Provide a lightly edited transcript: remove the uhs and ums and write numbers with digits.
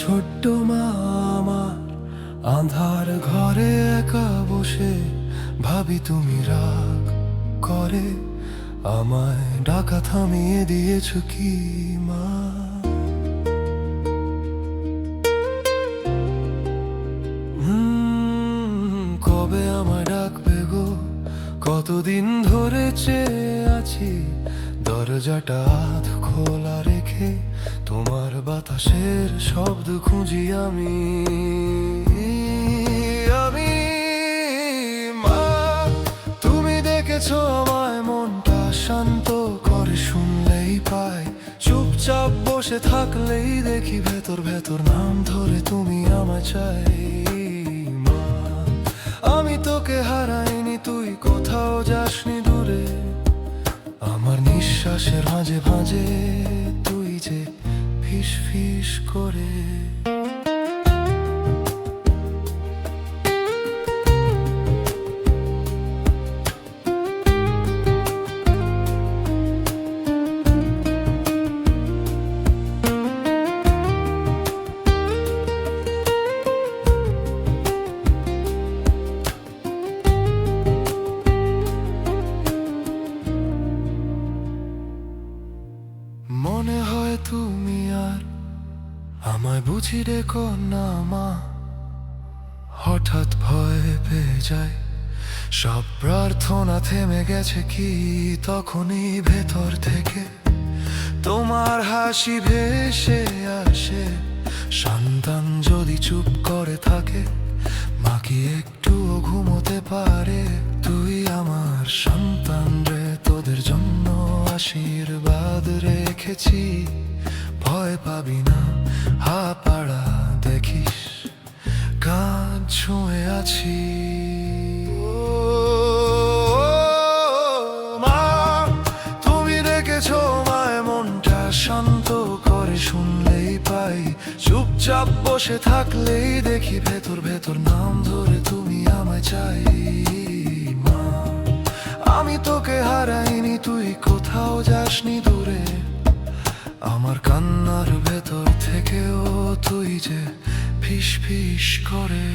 ছোট্ট মা আমার আঁধার ঘরে একা বসে ভাবি তুমি রাগ করে আমায় ডাকা থামিয়ে দিয়েছ কি মা। কবে আমায় ডাকবে গো, কতদিন ধরে চেয়ে আছি দরজাটা আধ খোলা রেখে, তোমার বাতাসের শব্দ খুঁজি আমি। আমি মা, তুমি দেখেছো আমায় মনটা শান্ত করে শুনলেই পাই, চুপচাপ বসে থাকলেই দেখি ভেতর ভেতর নাম ধরে তুমি আমায় চাই। মা, আমি তোকে হারাইনি, তুই কোথাও যাসনি দূরে, আমার নিঃশ্বাসের ভাঁজে ভাঁজে তুই যে ফিস ফিস করে। মনে হয় তুমি আর আমায় বুঝি রেখো না মা, হঠাৎ ভয় পেয়ে যায়, সব প্রার্থনা থেমে গেছে কি তখনই ভেতর থেকে তোমার হাসি ভেসে আসে। সন্তান যদি চুপ করে থাকে, মা কি একটুও ঘুমোতে পারে? তুই আমার সন্তান রে, তোদের জন্য আশীর্বাদ রেখেছি, ভয় পাবি না, হা পাড়া দেখিস কাঁধ ছুঁয়ে আছি। ও মা, তুমি রেখেছো মায় মনটা শান্ত করে শুনলেই পাই, চুপচাপ বসে থাকলেই দেখি ভেতর ভেতর নাম ধরে তুমি আমায় চাই। মা, আমি তোকে হারাইনি, তুই কোথাও যাসনি দূরে, আমার কান্নার ভেতর থেকেও তুই যে ফিস ফিস করে।